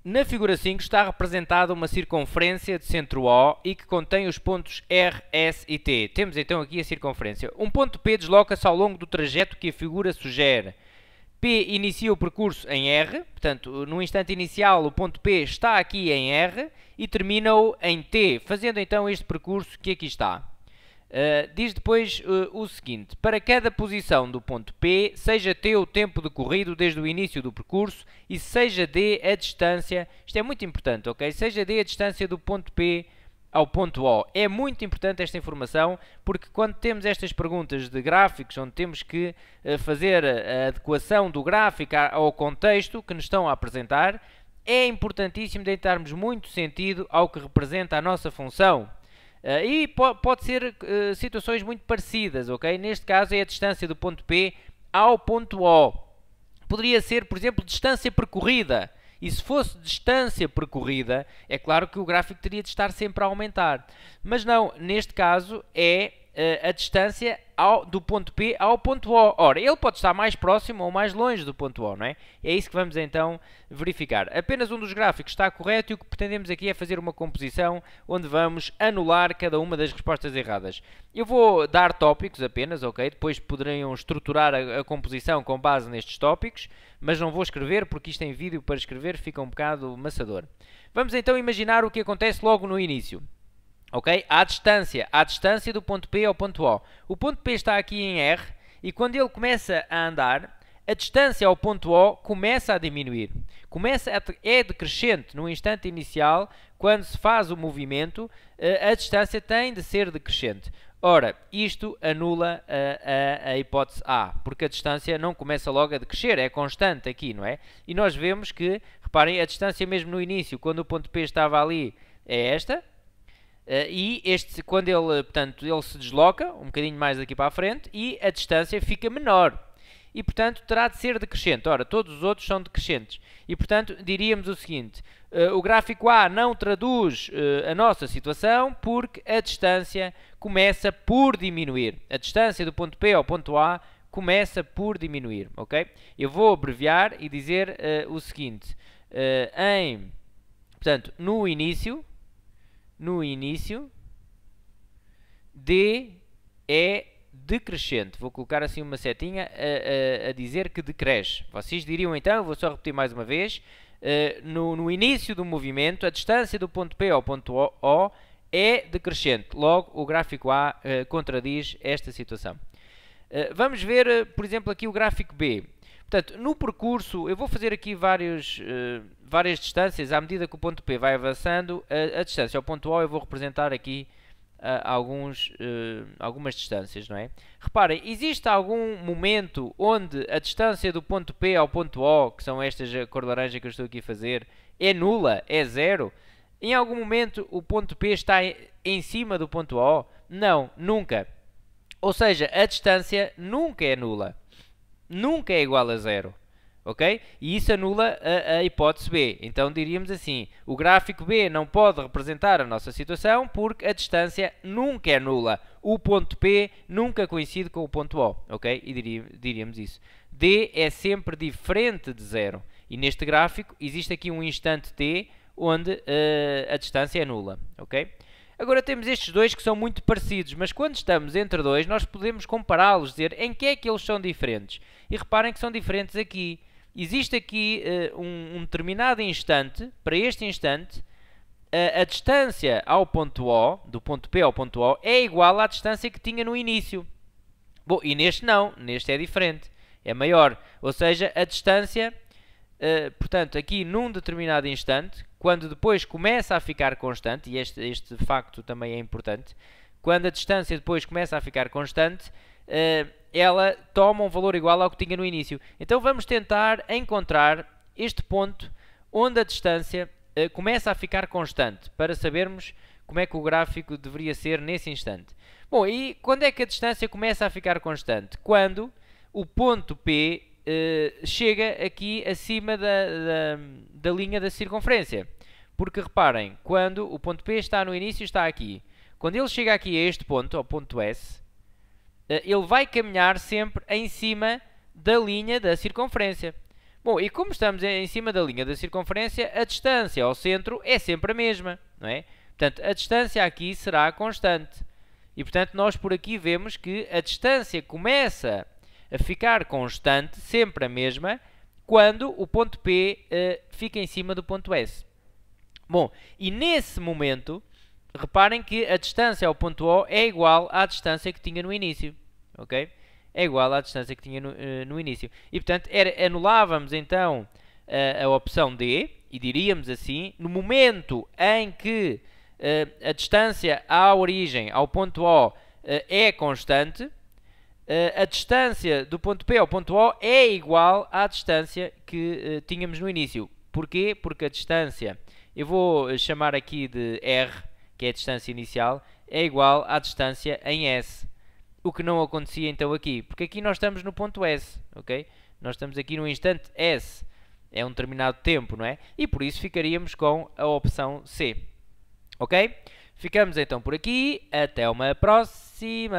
Na figura 5 está representada uma circunferência de centro O e que contém os pontos R, S e T. Temos então aqui a circunferência. Um ponto P desloca-se ao longo do trajeto que a figura sugere. P inicia o percurso em R, portanto, no instante inicial o ponto P está aqui em R e termina-o em T, fazendo então este percurso que aqui está. Diz depois o seguinte: para cada posição do ponto P, seja T o tempo decorrido desde o início do percurso e seja D a distância, isto é muito importante, ok? Seja D a distância do ponto P ao ponto O. É muito importante esta informação, porque quando temos estas perguntas de gráficos, onde temos que fazer a adequação do gráfico ao contexto que nos estão a apresentar, é importantíssimo darmos muito sentido ao que representa a nossa função. E pode ser situações muito parecidas, ok? Neste caso é a distância do ponto P ao ponto O. Poderia ser, por exemplo, distância percorrida. E se fosse distância percorrida, é claro que o gráfico teria de estar sempre a aumentar. Mas não, neste caso é a distância do ponto P ao ponto O. Ora, ele pode estar mais próximo ou mais longe do ponto O, não é? É isso que vamos então verificar. Apenas um dos gráficos está correto e o que pretendemos aqui é fazer uma composição onde vamos anular cada uma das respostas erradas. Eu vou dar tópicos apenas, ok? Depois poderiam estruturar a composição com base nestes tópicos, mas não vou escrever porque isto em vídeo para escrever fica um bocado maçador. Vamos então imaginar o que acontece logo no início. Ok? À distância do ponto P ao ponto O. O ponto P está aqui em R e quando ele começa a andar, a distância ao ponto O começa a diminuir. É decrescente no instante inicial, quando se faz o movimento, a distância tem de ser decrescente. Ora, isto anula a hipótese A, porque a distância não começa logo a decrescer, é constante aqui, não é? E nós vemos que, reparem, a distância mesmo no início, quando o ponto P estava ali, é esta. E quando ele, portanto, ele se desloca um bocadinho mais daqui para a frente e a distância fica menor. E, portanto, terá de ser decrescente. Ora, todos os outros são decrescentes. E, portanto, diríamos o seguinte: o gráfico A não traduz a nossa situação porque a distância começa por diminuir. A distância do ponto P ao ponto A começa por diminuir, ok? Eu vou abreviar e dizer o seguinte: portanto, no início, D é decrescente. Vou colocar assim uma setinha a dizer que decresce. Vocês diriam então, vou só repetir mais uma vez, no início do movimento, a distância do ponto P ao ponto O é decrescente. Logo, o gráfico A contradiz esta situação. Vamos ver, por exemplo, aqui o gráfico B. Portanto, no percurso, eu vou fazer aqui várias distâncias. À medida que o ponto P vai avançando, a distância ao ponto O eu vou representar aqui algumas distâncias, não é? Reparem, existe algum momento onde a distância do ponto P ao ponto O, que são estas a cor laranja que eu estou aqui a fazer, é nula, é zero? Em algum momento o ponto P está em cima do ponto O? Não, nunca. Ou seja, a distância nunca é nula. Nunca é igual a zero. Ok? E isso anula a hipótese B. Então diríamos assim: o gráfico B não pode representar a nossa situação porque a distância nunca é nula. O ponto P nunca coincide com o ponto O. Ok? E diríamos isso. D é sempre diferente de zero. E neste gráfico existe aqui um instante T onde a distância é nula. Ok? Agora temos estes dois que são muito parecidos, mas quando estamos entre dois nós podemos compará-los, dizer em que é que eles são diferentes. E reparem que são diferentes aqui. Existe aqui um determinado instante, para este instante, a distância ao ponto O, do ponto P ao ponto O, é igual à distância que tinha no início. Bom, e neste não, neste é diferente, é maior. Ou seja, a distância, portanto, aqui num determinado instante, quando depois começa a ficar constante, e este facto também é importante, quando a distância depois começa a ficar constante, ela toma um valor igual ao que tinha no início. Então vamos tentar encontrar este ponto onde a distância começa a ficar constante, para sabermos como é que o gráfico deveria ser nesse instante. Bom, e quando é que a distância começa a ficar constante? Quando o ponto P chega aqui acima da linha da circunferência. Porque reparem, quando o ponto P está no início, está aqui. Quando ele chega aqui a este ponto, ao ponto S, ele vai caminhar sempre em cima da linha da circunferência. Bom, e como estamos em cima da linha da circunferência, a distância ao centro é sempre a mesma, não é? Portanto, a distância aqui será constante. E, portanto, nós por aqui vemos que a distância começa a ficar constante, sempre a mesma, quando o ponto P fica em cima do ponto S. Bom, e nesse momento, reparem que a distância ao ponto O é igual à distância que tinha no início, ok? É igual à distância que tinha no início. E, portanto, anulávamos então a opção D e diríamos assim, no momento em que a distância à origem, ao ponto O, é constante, a distância do ponto P ao ponto O é igual à distância que tínhamos no início. Porquê? Porque a distância, eu vou chamar aqui de R, que é a distância inicial, é igual à distância em S. O que não acontecia então aqui, porque aqui nós estamos no ponto S, ok? Nós estamos aqui no instante S, é um determinado tempo, não é? E por isso ficaríamos com a opção C, ok? Ficamos então por aqui, até uma próxima!